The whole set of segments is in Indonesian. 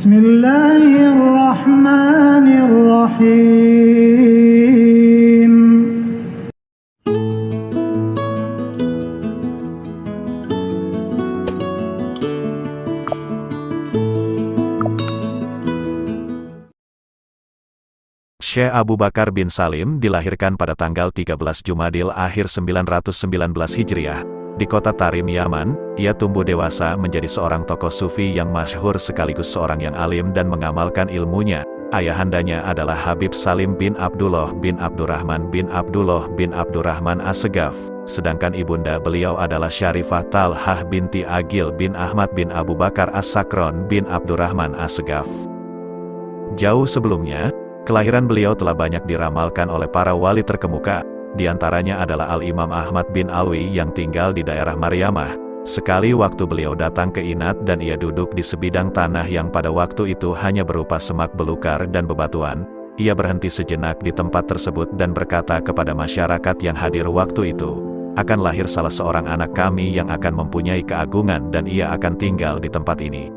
Bismillahirrahmanirrahim. Syekh Abu Bakar bin Salim dilahirkan pada tanggal 13 Jumadil Akhir 919 Hijriah, di kota Tarim, Yaman. Ia tumbuh dewasa menjadi seorang tokoh sufi yang masyhur sekaligus seorang yang alim dan mengamalkan ilmunya. Ayahandanya adalah Habib Salim bin Abdullah bin Abdurrahman bin Abdullah bin Abdurrahman As-Segaf, sedangkan ibunda beliau adalah Syarifah Talhah binti Agil bin Ahmad bin Abu Bakar As-Sakron bin Abdurrahman As-Segaf. Jauh sebelumnya, kelahiran beliau telah banyak diramalkan oleh para wali terkemuka, di antaranya adalah Al-Imam Ahmad bin Alwi yang tinggal di daerah Maryamah. Sekali waktu beliau datang ke Inat dan ia duduk di sebidang tanah yang pada waktu itu hanya berupa semak belukar dan bebatuan. Ia berhenti sejenak di tempat tersebut dan berkata kepada masyarakat yang hadir waktu itu, "Akan lahir salah seorang anak kami yang akan mempunyai keagungan dan ia akan tinggal di tempat ini."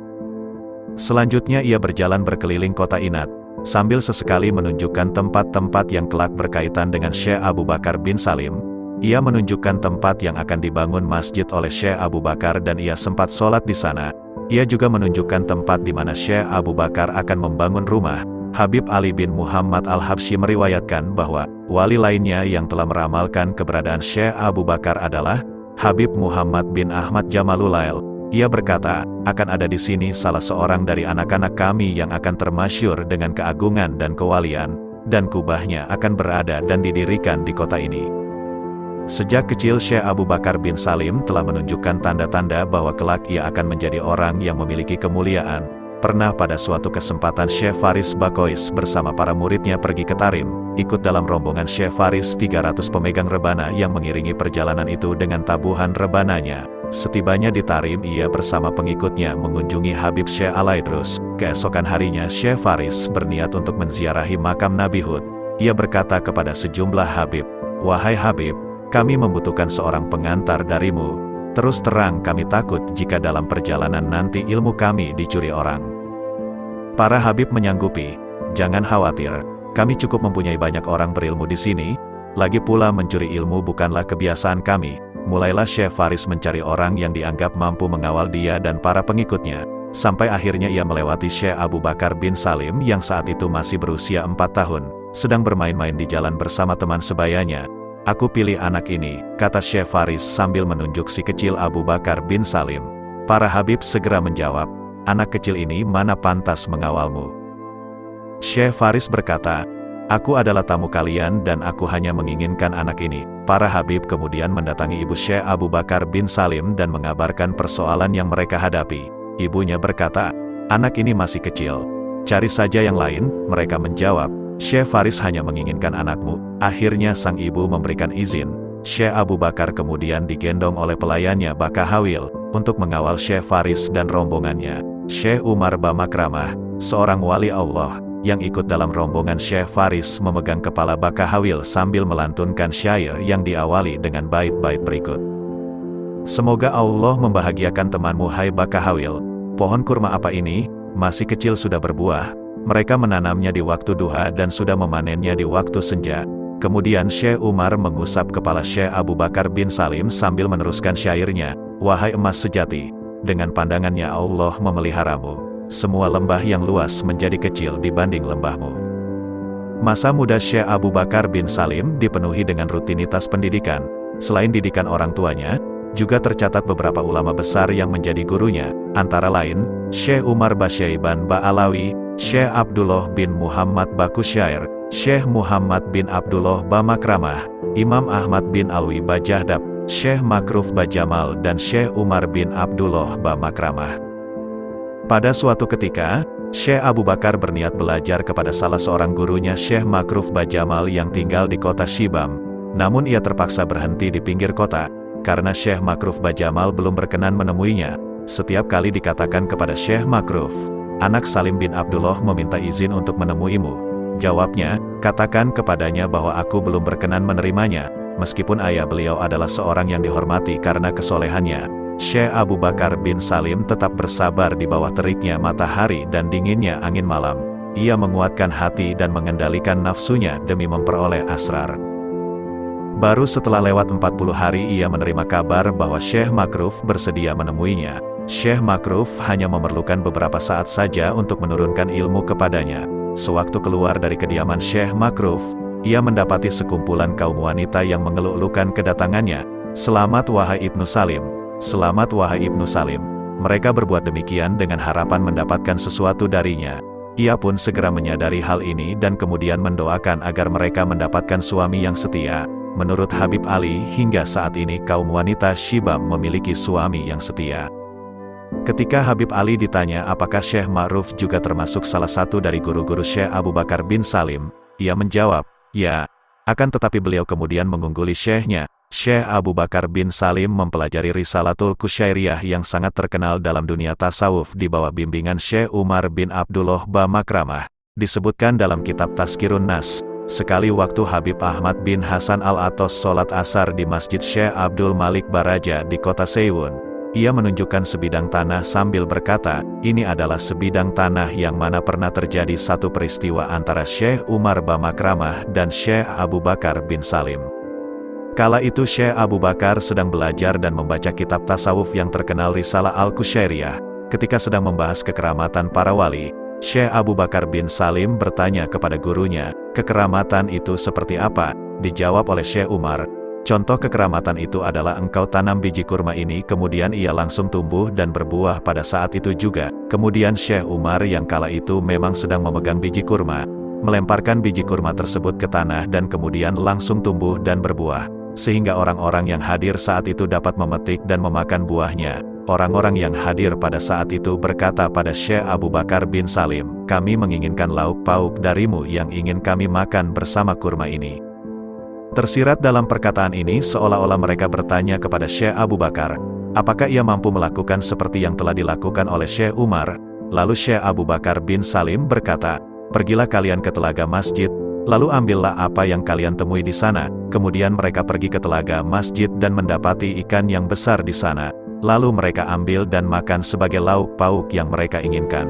Selanjutnya ia berjalan berkeliling kota Inat, sambil sesekali menunjukkan tempat-tempat yang kelak berkaitan dengan Syekh Abu Bakar bin Salim. Ia menunjukkan tempat yang akan dibangun masjid oleh Syekh Abu Bakar dan ia sempat sholat di sana. Ia juga menunjukkan tempat di mana Syekh Abu Bakar akan membangun rumah. Habib Ali bin Muhammad Al-Habsyi meriwayatkan bahwa wali lainnya yang telah meramalkan keberadaan Syekh Abu Bakar adalah Habib Muhammad bin Ahmad Jamalulail. Ia berkata, "Akan ada di sini salah seorang dari anak-anak kami yang akan termasyhur dengan keagungan dan kewalian, dan kubahnya akan berada dan didirikan di kota ini." Sejak kecil Syekh Abu Bakar bin Salim telah menunjukkan tanda-tanda bahwa kelak ia akan menjadi orang yang memiliki kemuliaan. Pernah pada suatu kesempatan Syekh Faris Bakois bersama para muridnya pergi ke Tarim, ikut dalam rombongan Syekh Faris 300 pemegang rebana yang mengiringi perjalanan itu dengan tabuhan rebananya. Setibanya di Tarim ia bersama pengikutnya mengunjungi Habib Syekh Alaidrus. Keesokan harinya Syekh Faris berniat untuk menziarahi makam Nabi Hud. Ia berkata kepada sejumlah Habib, "Wahai Habib, kami membutuhkan seorang pengantar darimu. Terus terang kami takut jika dalam perjalanan nanti ilmu kami dicuri orang." Para Habib menyanggupi, "Jangan khawatir, kami cukup mempunyai banyak orang berilmu di sini. Lagi pula mencuri ilmu bukanlah kebiasaan kami." Mulailah Syekh Faris mencari orang yang dianggap mampu mengawal dia dan para pengikutnya, sampai akhirnya ia melewati Syekh Abu Bakar bin Salim yang saat itu masih berusia 4 tahun, sedang bermain-main di jalan bersama teman sebayanya. "Aku pilih anak ini," kata Syekh Faris sambil menunjuk si kecil Abu Bakar bin Salim. Para Habib segera menjawab, "Anak kecil ini mana pantas mengawalmu?" Syekh Faris berkata, "Aku adalah tamu kalian dan aku hanya menginginkan anak ini." Para Habib kemudian mendatangi ibu Syekh Abu Bakar bin Salim dan mengabarkan persoalan yang mereka hadapi. Ibunya berkata, "Anak ini masih kecil, cari saja yang lain." Mereka menjawab, "Syekh Faris hanya menginginkan anakmu." Akhirnya sang ibu memberikan izin. Syekh Abu Bakar kemudian digendong oleh pelayannya Bakahawil untuk mengawal Syekh Faris dan rombongannya. Syekh Umar Bamakramah, seorang wali Allah yang ikut dalam rombongan Syekh Faris, memegang kepala Bakahawil sambil melantunkan syair yang diawali dengan bait-bait berikut. "Semoga Allah membahagiakan temanmu hai Bakahawil. Pohon kurma apa ini? Masih kecil sudah berbuah. Mereka menanamnya di waktu duha dan sudah memanennya di waktu senja." Kemudian Syekh Umar mengusap kepala Syekh Abu Bakar bin Salim sambil meneruskan syairnya, "Wahai emas sejati, dengan pandangannya Allah memeliharamu. Semua lembah yang luas menjadi kecil dibanding lembahmu." Masa muda Syekh Abu Bakar bin Salim dipenuhi dengan rutinitas pendidikan. Selain didikan orang tuanya, juga tercatat beberapa ulama besar yang menjadi gurunya, antara lain, Syekh Umar Basyaiban Ba'alawi, Syekh Abdullah bin Muhammad Bakusyair, Syekh Muhammad bin Abdullah Bamakramah, Imam Ahmad bin Alwi Bajahdab, Syekh Makruf Bajamal dan Syekh Umar bin Abdullah Bamakramah. Pada suatu ketika, Syekh Abu Bakar berniat belajar kepada salah seorang gurunya Syekh Makruf Bajamal yang tinggal di kota Shibam. Namun ia terpaksa berhenti di pinggir kota, karena Syekh Makruf Bajamal belum berkenan menemuinya. Setiap kali dikatakan kepada Syekh Makruf, "Anak Salim bin Abdullah meminta izin untuk menemuimu." Jawabnya, "Katakan kepadanya bahwa aku belum berkenan menerimanya, meskipun ayah beliau adalah seorang yang dihormati karena kesolehannya." Syekh Abu Bakar bin Salim tetap bersabar di bawah teriknya matahari dan dinginnya angin malam. Ia menguatkan hati dan mengendalikan nafsunya demi memperoleh asrar. Baru setelah lewat 40 hari ia menerima kabar bahwa Syekh Makruf bersedia menemuinya. Syekh Makruf hanya memerlukan beberapa saat saja untuk menurunkan ilmu kepadanya. Sewaktu keluar dari kediaman Syekh Makruf, ia mendapati sekumpulan kaum wanita yang mengeluk-elukan kedatangannya. "Selamat wahai Ibnu Salim. Selamat wahai Ibnu Salim." Mereka berbuat demikian dengan harapan mendapatkan sesuatu darinya. Ia pun segera menyadari hal ini dan kemudian mendoakan agar mereka mendapatkan suami yang setia. Menurut Habib Ali, hingga saat ini kaum wanita Syibam memiliki suami yang setia. Ketika Habib Ali ditanya apakah Syekh Makruf juga termasuk salah satu dari guru-guru Syekh Abu Bakar bin Salim, ia menjawab, "Ya." Akan tetapi beliau kemudian mengungguli syekhnya. Syekh Abu Bakar bin Salim mempelajari Risalatul Qusyairiyah yang sangat terkenal dalam dunia tasawuf di bawah bimbingan Syekh Umar bin Abdullah Ba Makramah. Disebutkan dalam kitab Tazkirun Nas, sekali waktu Habib Ahmad bin Hasan Al-Atos sholat asar di Masjid Syekh Abdul Malik Baraja di kota Seiwun. Ia menunjukkan sebidang tanah sambil berkata, "Ini adalah sebidang tanah yang mana pernah terjadi satu peristiwa antara Syekh Umar Ba Makramah dan Syekh Abu Bakar bin Salim." Kala itu Syekh Abu Bakar sedang belajar dan membaca kitab tasawuf yang terkenal Risalah Al-Qusyairiyah. Ketika sedang membahas kekeramatan para wali, Syekh Abu Bakar bin Salim bertanya kepada gurunya, "Kekeramatan itu seperti apa?" Dijawab oleh Syekh Umar, "Contoh kekeramatan itu adalah engkau tanam biji kurma ini kemudian ia langsung tumbuh dan berbuah pada saat itu juga." Kemudian Syekh Umar yang kala itu memang sedang memegang biji kurma, melemparkan biji kurma tersebut ke tanah dan kemudian langsung tumbuh dan berbuah. Sehingga orang-orang yang hadir saat itu dapat memetik dan memakan buahnya. Orang-orang yang hadir pada saat itu berkata pada Syekh Abu Bakar bin Salim, "Kami menginginkan lauk pauk darimu yang ingin kami makan bersama kurma ini." Tersirat dalam perkataan ini seolah-olah mereka bertanya kepada Syekh Abu Bakar, apakah ia mampu melakukan seperti yang telah dilakukan oleh Syekh Umar? Lalu Syekh Abu Bakar bin Salim berkata, "Pergilah kalian ke telaga masjid, lalu ambillah apa yang kalian temui di sana." Kemudian mereka pergi ke telaga masjid dan mendapati ikan yang besar di sana. Lalu mereka ambil dan makan sebagai lauk pauk yang mereka inginkan.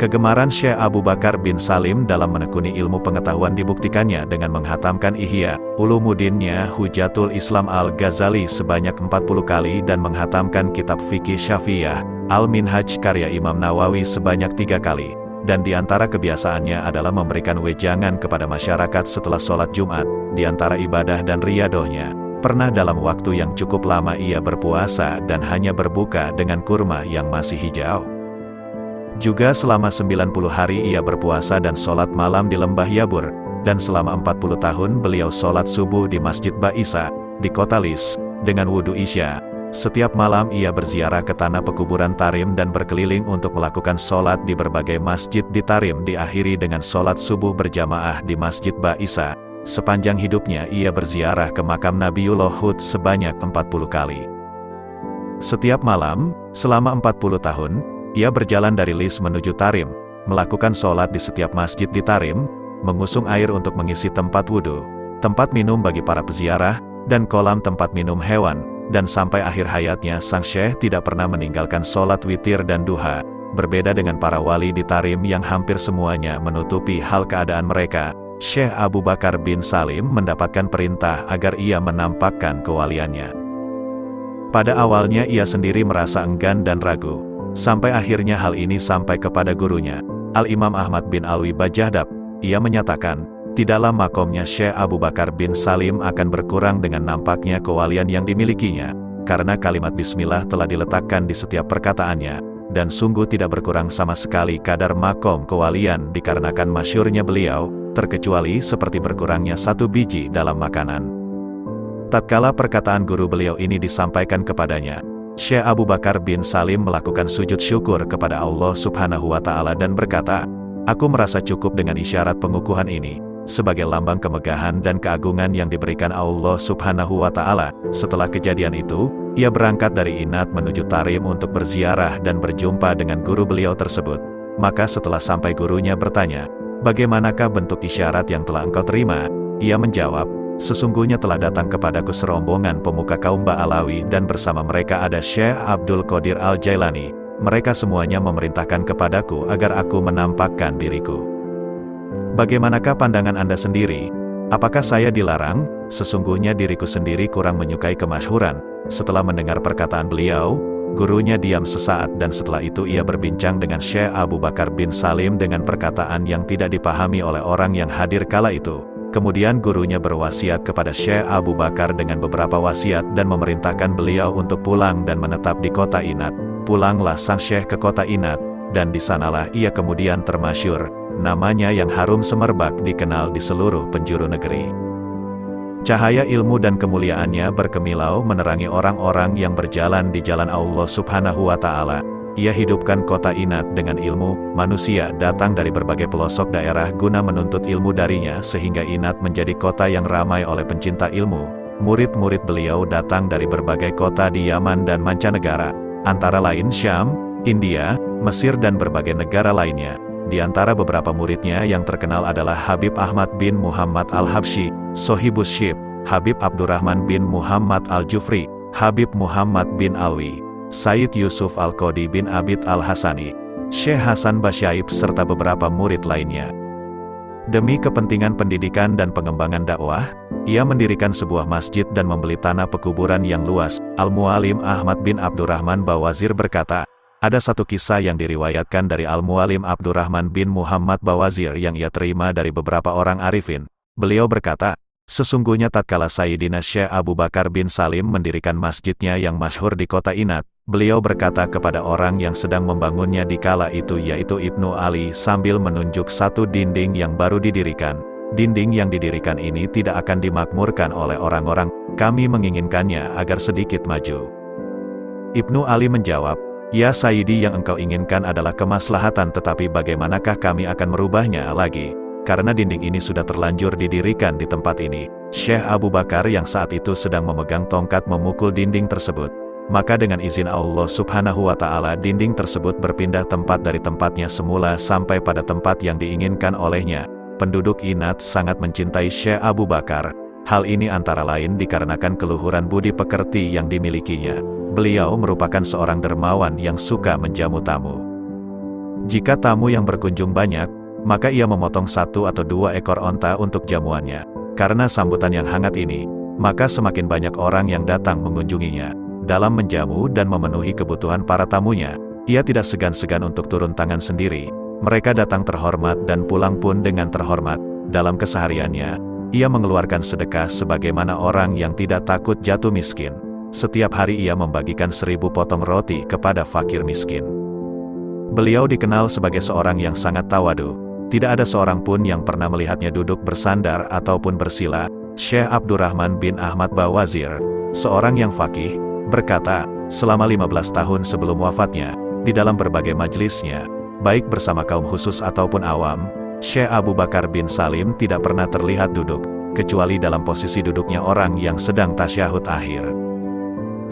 Kegemaran Syekh Abu Bakar bin Salim dalam menekuni ilmu pengetahuan dibuktikannya dengan menghatamkan Ihya Ulumuddin-nya Hujatul Islam Al-Ghazali sebanyak 40 kali dan menghatamkan kitab Fikih Syafi'iyah Al-Minhaj karya Imam Nawawi sebanyak 3 kali. Dan di antara kebiasaannya adalah memberikan wejangan kepada masyarakat setelah sholat Jumat. Di antara ibadah dan riyadohnya, pernah dalam waktu yang cukup lama ia berpuasa dan hanya berbuka dengan kurma yang masih hijau. Juga selama 90 hari ia berpuasa dan sholat malam di lembah Yabur, dan selama 40 tahun beliau sholat subuh di Masjid Ba'isa, di kota Lis, dengan wudhu Isya. Setiap malam ia berziarah ke tanah pekuburan Tarim dan berkeliling untuk melakukan sholat di berbagai masjid di Tarim, diakhiri dengan sholat subuh berjamaah di Masjid Ba'isa. Sepanjang hidupnya ia berziarah ke makam Nabiullah Hud sebanyak 40 kali. Setiap malam, selama 40 tahun, ia berjalan dari Lis menuju Tarim, melakukan sholat di setiap masjid di Tarim, mengusung air untuk mengisi tempat wudhu, tempat minum bagi para peziarah, dan kolam tempat minum hewan. Dan sampai akhir hayatnya sang syekh tidak pernah meninggalkan sholat witir dan duha. Berbeda dengan para wali di Tarim yang hampir semuanya menutupi hal keadaan mereka, Syekh Abu Bakar bin Salim mendapatkan perintah agar ia menampakkan kewaliannya. Pada awalnya ia sendiri merasa enggan dan ragu. Sampai akhirnya hal ini sampai kepada gurunya, Al-Imam Ahmad bin Alwi Bajahdab. Ia menyatakan, tidaklah makomnya Syekh Abu Bakar bin Salim akan berkurang dengan nampaknya kewalian yang dimilikinya, karena kalimat bismillah telah diletakkan di setiap perkataannya, dan sungguh tidak berkurang sama sekali kadar makom kewalian dikarenakan masyhurnya beliau, terkecuali seperti berkurangnya satu biji dalam makanan. Tatkala perkataan guru beliau ini disampaikan kepadanya, Syekh Abu Bakar bin Salim melakukan sujud syukur kepada Allah Subhanahu wa Ta'ala dan berkata, "Aku merasa cukup dengan isyarat pengukuhan ini, sebagai lambang kemegahan dan keagungan yang diberikan Allah Subhanahu wa Ta'ala." Setelah kejadian itu, ia berangkat dari Inat menuju Tarim untuk berziarah dan berjumpa dengan guru beliau tersebut. Maka setelah sampai gurunya bertanya, "Bagaimanakah bentuk isyarat yang telah engkau terima?" Ia menjawab, Sesungguhnya telah datang kepadaku serombongan pemuka kaum Ba'alawi dan bersama mereka ada Syekh Abdul Qadir Al-Jailani. Mereka semuanya memerintahkan kepadaku agar aku menampakkan diriku. Bagaimanakah pandangan Anda sendiri? Apakah saya dilarang? Sesungguhnya diriku sendiri kurang menyukai kemasyhuran. Setelah mendengar perkataan beliau, gurunya diam sesaat dan setelah itu ia berbincang dengan Syekh Abu Bakar bin Salim dengan perkataan yang tidak dipahami oleh orang yang hadir kala itu. Kemudian gurunya berwasiat kepada Syekh Abu Bakar dengan beberapa wasiat dan memerintahkan beliau untuk pulang dan menetap di kota Inat. Pulanglah sang Syekh ke kota Inat, dan di sanalah ia kemudian termasyhur. Namanya yang harum semerbak dikenal di seluruh penjuru negeri. Cahaya ilmu dan kemuliaannya berkemilau menerangi orang-orang yang berjalan di jalan Allah Subhanahu wa Ta'ala. Ia hidupkan kota Inat dengan ilmu. Manusia datang dari berbagai pelosok daerah guna menuntut ilmu darinya sehingga Inat menjadi kota yang ramai oleh pencinta ilmu. Murid-murid beliau datang dari berbagai kota di Yaman dan mancanegara, antara lain Syam, India, Mesir dan berbagai negara lainnya. Di antara beberapa muridnya yang terkenal adalah Habib Ahmad bin Muhammad Al-Habsyi, Sohibus Syib, Habib Abdurrahman bin Muhammad Al-Jufri, Habib Muhammad bin Alwi, Sayyid Yusuf Al-Qodi bin Abid Al-Hasani, Syekh Hasan Basyaib serta beberapa murid lainnya. Demi kepentingan pendidikan dan pengembangan dakwah, ia mendirikan sebuah masjid dan membeli tanah pekuburan yang luas. Al-Mualim Ahmad bin Abdurrahman Bawazir berkata, ada satu kisah yang diriwayatkan dari Al-Mualim Abdurrahman bin Muhammad Bawazir yang ia terima dari beberapa orang arifin. Beliau berkata, sesungguhnya tatkala Sayyidina Syekh Abu Bakar bin Salim mendirikan masjidnya yang masyhur di kota Inat, beliau berkata kepada orang yang sedang membangunnya di kala itu yaitu Ibnu Ali sambil menunjuk satu dinding yang baru didirikan. Dinding yang didirikan ini tidak akan dimakmurkan oleh orang-orang, kami menginginkannya agar sedikit maju. Ibnu Ali menjawab, ya Sayyidi, yang engkau inginkan adalah kemaslahatan, tetapi bagaimanakah kami akan merubahnya lagi? Karena dinding ini sudah terlanjur didirikan di tempat ini. Syekh Abu Bakar yang saat itu sedang memegang tongkat memukul dinding tersebut. Maka dengan izin Allah Subhanahu wa Ta'ala dinding tersebut berpindah tempat dari tempatnya semula sampai pada tempat yang diinginkan olehnya. Penduduk Inat sangat mencintai Syekh Abu Bakar. Hal ini antara lain dikarenakan keluhuran budi pekerti yang dimilikinya. Beliau merupakan seorang dermawan yang suka menjamu tamu. Jika tamu yang berkunjung banyak, maka ia memotong 1 atau 2 ekor onta untuk jamuannya. Karena sambutan yang hangat ini, maka semakin banyak orang yang datang mengunjunginya. Dalam menjamu dan memenuhi kebutuhan para tamunya, ia tidak segan-segan untuk turun tangan sendiri. Mereka datang terhormat dan pulang pun dengan terhormat. Dalam kesehariannya, ia mengeluarkan sedekah sebagaimana orang yang tidak takut jatuh miskin. Setiap hari ia membagikan 1000 potong roti kepada fakir miskin. Beliau dikenal sebagai seorang yang sangat tawadu. Tidak ada seorang pun yang pernah melihatnya duduk bersandar ataupun bersila. Syekh Abdurrahman bin Ahmad Bawazir, seorang yang faqih, berkata, selama 15 tahun sebelum wafatnya, di dalam berbagai majelisnya, baik bersama kaum khusus ataupun awam, Syekh Abu Bakar bin Salim tidak pernah terlihat duduk, kecuali dalam posisi duduknya orang yang sedang tasyahud akhir.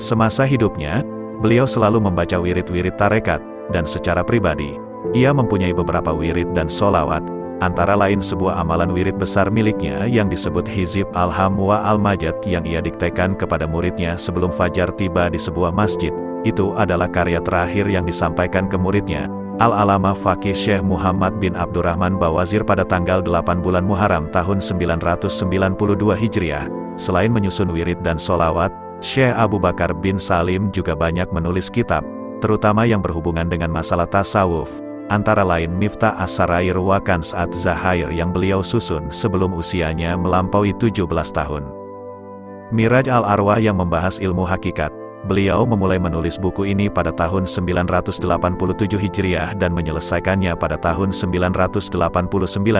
Semasa hidupnya, beliau selalu membaca wirid-wirid tarekat, dan secara pribadi, ia mempunyai beberapa wirid dan solawat, antara lain sebuah amalan wirid besar miliknya yang disebut Hizib Al-Ham wa Al-Majad yang ia diktekan kepada muridnya sebelum fajar tiba di sebuah masjid. Itu adalah karya terakhir yang disampaikan ke muridnya, Al-Alama Faqih Syekh Muhammad bin Abdurrahman Bawazir pada tanggal 8 bulan Muharram tahun 992 Hijriah. Selain menyusun wirid dan solawat, Syekh Abu Bakar bin Salim juga banyak menulis kitab, terutama yang berhubungan dengan masalah tasawuf, antara lain Miftah As-Sarair wa Kanz Az-Zahair yang beliau susun sebelum usianya melampaui 17 tahun. Miraj Al-Arwah yang membahas ilmu hakikat. Beliau memulai menulis buku ini pada tahun 987 Hijriah dan menyelesaikannya pada tahun 989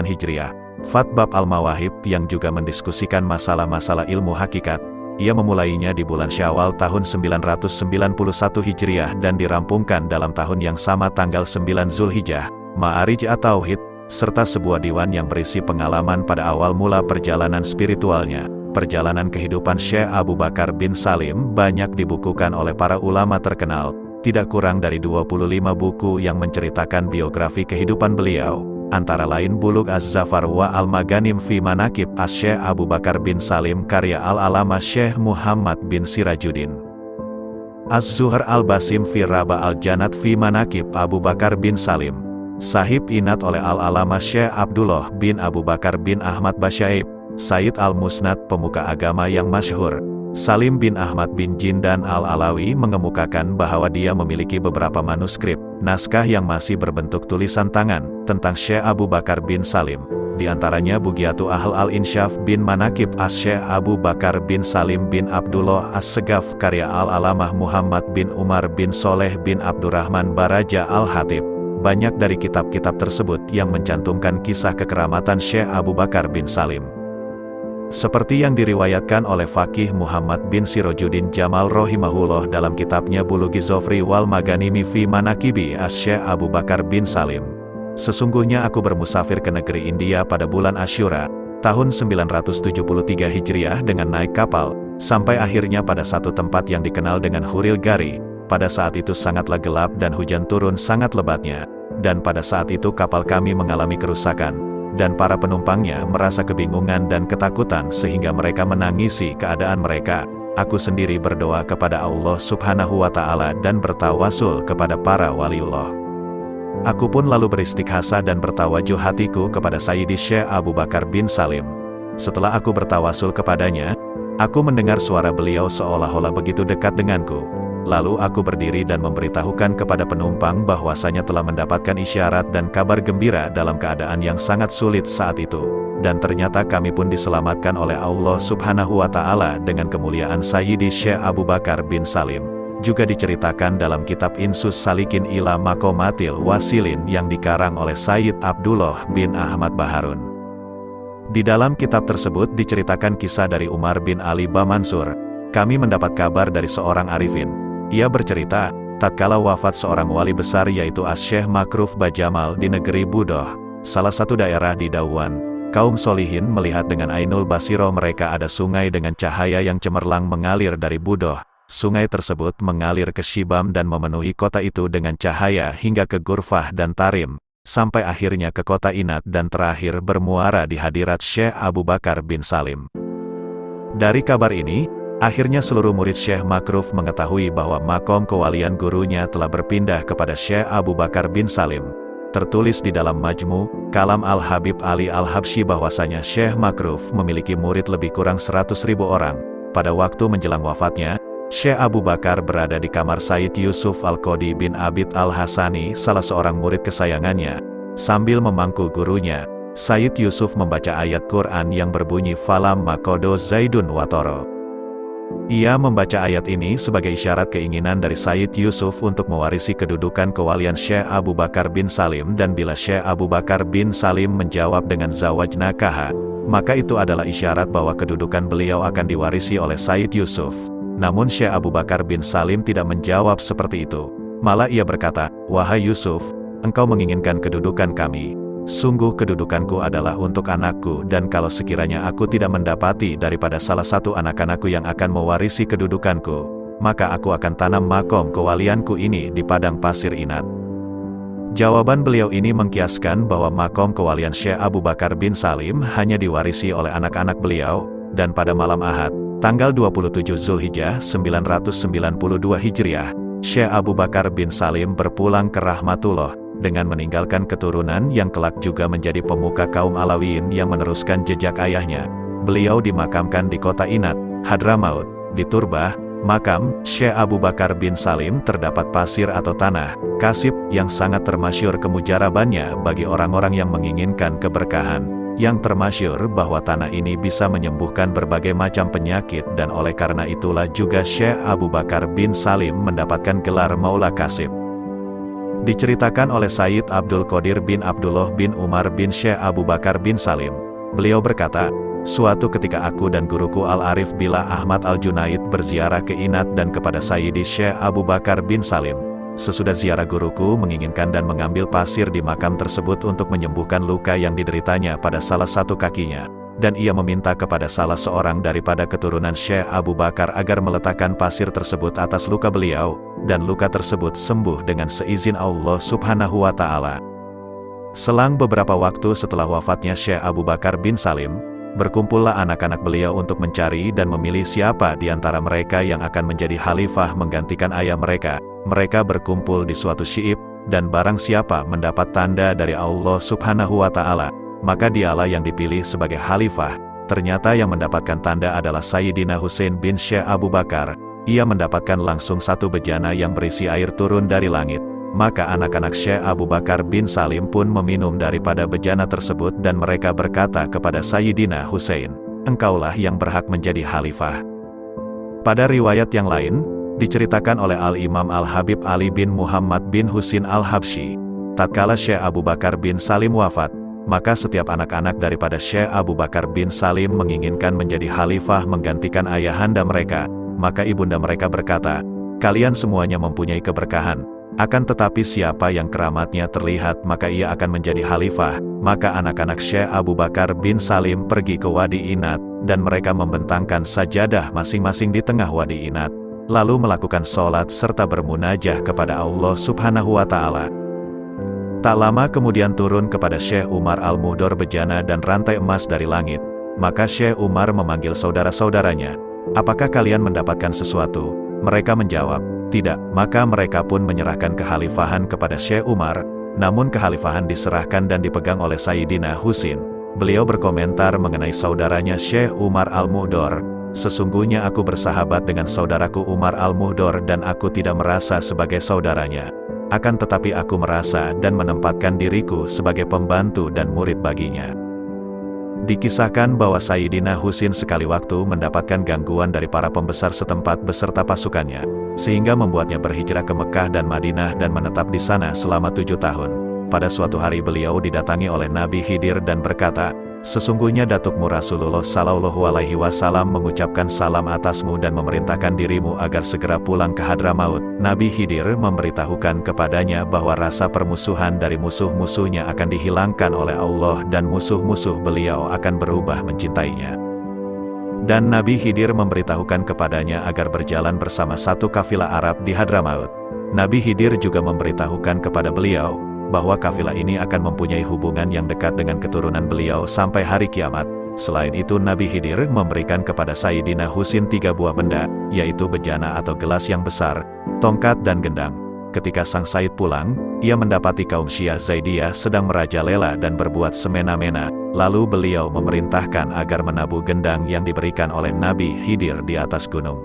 Hijriah. Fatbab Al-Mawahib yang juga mendiskusikan masalah-masalah ilmu hakikat. Ia memulainya di bulan Syawal tahun 991 Hijriah dan dirampungkan dalam tahun yang sama tanggal 9 Zulhijjah. Ma'arij at-Tauhid, serta sebuah diwan yang berisi pengalaman pada awal mula perjalanan spiritualnya. Perjalanan kehidupan Syekh Abu Bakar bin Salim banyak dibukukan oleh para ulama terkenal, tidak kurang dari 25 buku yang menceritakan biografi kehidupan beliau. antara lain Bulugh Az-Zafar wa Al-Maghanim fi Manaqib Asy-Syaikh Abu Bakar bin Salim karya Al-Alamah Syekh Muhammad bin Sirajuddin. Az-Zuhr Al-Basim fi Raba Al-Jannat fi Manaqib Abu Bakar bin Salim. Sahib Inat oleh Al-Alamah Syekh Abdullah bin Abu Bakar bin Ahmad Basyaib. Sayyid Al-Musnad pemuka agama yang masyhur, Salim bin Ahmad bin Jindan Al-Alawi mengemukakan bahwa dia memiliki beberapa manuskrip, naskah yang masih berbentuk tulisan tangan, tentang Syekh Abu Bakar bin Salim. Di antaranya Bughyatul Ahl Al-Insyaf bin Manaqib Asy-Syaikh Abu Bakar bin Salim bin Abdullah As-Segaf karya Al-Alamah Muhammad bin Umar bin Soleh bin Abdurrahman Baraja Al-Hatib. Banyak dari kitab-kitab tersebut yang mencantumkan kisah kekeramatan Syekh Abu Bakar bin Salim. Seperti yang diriwayatkan oleh Faqih Muhammad bin Sirajuddin Jamal rahimahullah dalam kitabnya Bulugh Az-Zafri wal Maghanimi fi Manaqibi Asy-Syaikh Abu Bakar bin Salim. Sesungguhnya aku bermusafir ke negeri India pada bulan Asyura, tahun 973 Hijriah dengan naik kapal, sampai akhirnya pada satu tempat yang dikenal dengan Huril Gari. Pada saat itu sangatlah gelap dan hujan turun sangat lebatnya, dan pada saat itu kapal kami mengalami kerusakan. Dan para penumpangnya merasa kebingungan dan ketakutan sehingga mereka menangisi keadaan mereka. Aku sendiri berdoa kepada Allah Subhanahu wa Ta'ala dan bertawasul kepada para waliullah. Aku pun lalu beristighasa dan bertawajuh hatiku kepada Sayyidi Syekh Abu Bakar bin Salim. Setelah aku bertawasul kepadanya, aku mendengar suara beliau seolah-olah begitu dekat denganku. Lalu aku berdiri dan memberitahukan kepada penumpang bahwasanya telah mendapatkan isyarat dan kabar gembira dalam keadaan yang sangat sulit saat itu. Dan ternyata kami pun diselamatkan oleh Allah Subhanahu wa Ta'ala dengan kemuliaan Sayyidi Syekh Abu Bakar bin Salim. Juga diceritakan dalam kitab Insus Salikin ila Maqamatil Wasilin yang dikarang oleh Sayyid Abdullah bin Ahmad Baharun. Di dalam kitab tersebut diceritakan kisah dari Umar bin Ali Bamansur. Kami mendapat kabar dari seorang arifin. Ia bercerita, tatkala wafat seorang wali besar yaitu Asy-Syaikh Makruf Bajamal di negeri Budoh, salah satu daerah di Dawan, kaum solihin melihat dengan Ainul Basiro mereka ada sungai dengan cahaya yang cemerlang mengalir dari Budoh. Sungai tersebut mengalir ke Shibam dan memenuhi kota itu dengan cahaya hingga ke Gurfah dan Tarim, sampai akhirnya ke kota Inat dan terakhir bermuara di hadirat Syekh Abu Bakar bin Salim. Dari kabar ini, akhirnya seluruh murid Syekh Makruf mengetahui bahwa makom kewalian gurunya telah berpindah kepada Syekh Abu Bakar bin Salim. Tertulis di dalam Majmu' Kalam Al-Habib Ali Al-Habsyi bahwasanya Syekh Makruf memiliki murid lebih kurang 100.000 orang. Pada waktu menjelang wafatnya, Syekh Abu Bakar berada di kamar Sayyid Yusuf Al-Qadi bin Abid Al-Hasani, salah seorang murid kesayangannya. Sambil memangku gurunya, Sayyid Yusuf membaca ayat Quran yang berbunyi Falam Makodo Zaidun Watoro. Ia membaca ayat ini sebagai isyarat keinginan dari Sayyid Yusuf untuk mewarisi kedudukan kewalian Syekh Abu Bakar bin Salim, dan bila Syekh Abu Bakar bin Salim menjawab dengan zawaj nakaha, maka itu adalah isyarat bahwa kedudukan beliau akan diwarisi oleh Sayyid Yusuf. Namun Syekh Abu Bakar bin Salim tidak menjawab seperti itu. Malah ia berkata, "Wahai Yusuf, engkau menginginkan kedudukan kami. Sungguh kedudukanku adalah untuk anakku, dan kalau sekiranya aku tidak mendapati daripada salah satu anak-anakku yang akan mewarisi kedudukanku, maka aku akan tanam makom kewalianku ini di padang pasir Inat." Jawaban beliau ini mengkiaskan bahwa makom kewalian Syekh Abu Bakar bin Salim hanya diwarisi oleh anak-anak beliau, dan pada malam Ahad, tanggal 27 Zulhijjah 992 Hijriah, Syekh Abu Bakar bin Salim berpulang ke rahmatullah, dengan meninggalkan keturunan yang kelak juga menjadi pemuka kaum Alawiyin yang meneruskan jejak ayahnya. Beliau dimakamkan di kota Inat, Hadramaut. Di Turbah, makam Syekh Abu Bakar bin Salim terdapat pasir atau tanah kasib yang sangat termasyur kemujarabannya bagi orang-orang yang menginginkan keberkahan, yang termasyur bahwa tanah ini bisa menyembuhkan berbagai macam penyakit, dan oleh karena itulah juga Syekh Abu Bakar bin Salim mendapatkan gelar Maula Kasib. Diceritakan oleh Sayyid Abdul Qadir bin Abdullah bin Umar bin Syekh Abu Bakar bin Salim. Beliau berkata, "Suatu ketika aku dan guruku Al-Arif Billah Ahmad Al-Junaid berziarah ke Inat dan kepada Sayyidi Syekh Abu Bakar bin Salim. Sesudah ziarah guruku menginginkan dan mengambil pasir di makam tersebut untuk menyembuhkan luka yang dideritanya pada salah satu kakinya. Dan ia meminta kepada salah seorang daripada keturunan Syekh Abu Bakar agar meletakkan pasir tersebut atas luka beliau, dan luka tersebut sembuh dengan seizin Allah Subhanahu wa Ta'ala." Selang beberapa waktu setelah wafatnya Syekh Abu Bakar bin Salim, berkumpullah anak-anak beliau untuk mencari dan memilih siapa di antara mereka yang akan menjadi khalifah menggantikan ayah mereka. Mereka berkumpul di suatu syi'ib, dan barang siapa mendapat tanda dari Allah Subhanahu wa Ta'ala, maka dialah yang dipilih sebagai khalifah. Ternyata yang mendapatkan tanda adalah Sayyidina Husain bin Syekh Abu Bakar. Ia mendapatkan langsung satu bejana yang berisi air turun dari langit. Maka anak-anak Syekh Abu Bakar bin Salim pun meminum daripada bejana tersebut dan mereka berkata kepada Sayyidina Husain, "Engkaulah yang berhak menjadi khalifah." Pada riwayat yang lain, diceritakan oleh Al-Imam Al-Habib Ali bin Muhammad bin Husin Al-Habsyi, tatkala Syekh Abu Bakar bin Salim wafat, maka setiap anak-anak daripada Syekh Abu Bakar bin Salim menginginkan menjadi khalifah menggantikan ayahanda mereka. Maka ibunda mereka berkata, "Kalian semuanya mempunyai keberkahan. Akan tetapi siapa yang keramatnya terlihat maka ia akan menjadi khalifah." Maka anak-anak Syekh Abu Bakar bin Salim pergi ke Wadi Inat, dan mereka membentangkan sajadah masing-masing di tengah Wadi Inat, lalu melakukan sholat serta bermunajah kepada Allah Subhanahu wa Ta'ala. Tak lama kemudian turun kepada Syekh Umar Al-Muhdor bejana dan rantai emas dari langit. Maka Syekh Umar memanggil saudara-saudaranya, "Apakah kalian mendapatkan sesuatu?" Mereka menjawab, "Tidak." Maka mereka pun menyerahkan kekhalifahan kepada Syekh Umar, namun kekhalifahan diserahkan dan dipegang oleh Sayyidina Husain. Beliau berkomentar mengenai saudaranya Syekh Umar Al-Muhdor, "Sesungguhnya aku bersahabat dengan saudaraku Umar Al-Muhdor dan aku tidak merasa sebagai saudaranya. Akan tetapi aku merasa dan menempatkan diriku sebagai pembantu dan murid baginya." Dikisahkan bahwa Sayyidina Husain sekali waktu mendapatkan gangguan dari para pembesar setempat beserta pasukannya, sehingga membuatnya berhijrah ke Mekah dan Madinah dan menetap di sana selama 7 tahun. Pada suatu hari beliau didatangi oleh Nabi Khidir dan berkata, "Sesungguhnya datukmu Rasulullah Shallallahu Alaihi Wasallam mengucapkan salam atasmu dan memerintahkan dirimu agar segera pulang ke Hadramaut." Nabi Khidir memberitahukan kepadanya bahwa rasa permusuhan dari musuh-musuhnya akan dihilangkan oleh Allah dan musuh-musuh beliau akan berubah mencintainya. Dan Nabi Khidir memberitahukan kepadanya agar berjalan bersama satu kafilah Arab di Hadramaut. Nabi Khidir juga memberitahukan kepada beliau bahwa kafilah ini akan mempunyai hubungan yang dekat dengan keturunan beliau sampai hari kiamat. Selain itu Nabi Khidir memberikan kepada Sayyidina Husain 3 buah benda, yaitu bejana atau gelas yang besar, tongkat dan gendang. Ketika sang Sayyid pulang, ia mendapati kaum Syiah Zaidiyah sedang merajalela dan berbuat semena-mena, lalu beliau memerintahkan agar menabuh gendang yang diberikan oleh Nabi Khidir di atas gunung.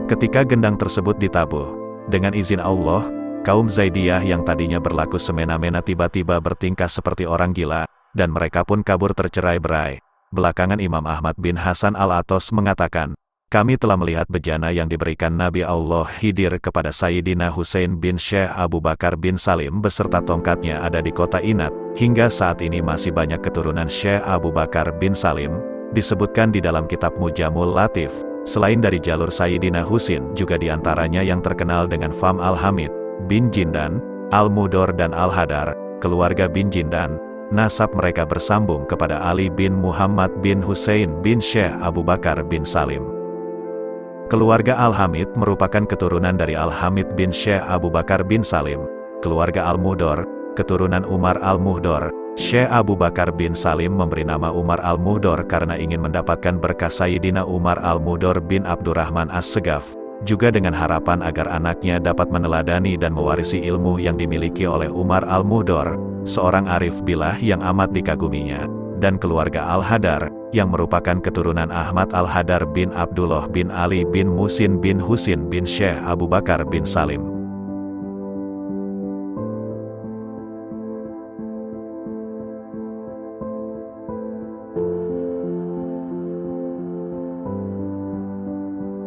Ketika gendang tersebut ditabuh, dengan izin Allah, kaum Zaidiyah yang tadinya berlaku semena-mena tiba-tiba bertingkah seperti orang gila, dan mereka pun kabur tercerai-berai. Belakangan Imam Ahmad bin Hasan Al-Atos mengatakan, "Kami telah melihat bejana yang diberikan Nabi Allah Khidir kepada Sayyidina Husain bin Syekh Abu Bakar bin Salim beserta tongkatnya ada di kota Inat. Hingga saat ini masih banyak keturunan Syekh Abu Bakar bin Salim, disebutkan di dalam kitab Mujamul Latif. Selain dari jalur Sayyidina Husain, juga diantaranya yang terkenal dengan Fam Al-Hamid bin Jindan, Al-Muhdor dan Al-Hadar, keluarga bin Jindan. Nasab mereka bersambung kepada Ali bin Muhammad bin Husain bin Syekh Abu Bakar bin Salim. Keluarga Al-Hamid merupakan keturunan dari Al-Hamid bin Syekh Abu Bakar bin Salim. Keluarga Al-Muhdor, keturunan Umar Al-Muhdor. Syekh Abu Bakar bin Salim memberi nama Umar Al-Muhdor karena ingin mendapatkan berkah Sayyidina Umar Al-Muhdor bin Abdurrahman As-Segaf, juga dengan harapan agar anaknya dapat meneladani dan mewarisi ilmu yang dimiliki oleh Umar Al-Muhdor, seorang arif billah yang amat dikaguminya. Dan keluarga Al-Hadar, yang merupakan keturunan Ahmad Al-Hadar bin Abdullah bin Ali bin Musin bin Husin bin Syekh Abu Bakar bin Salim.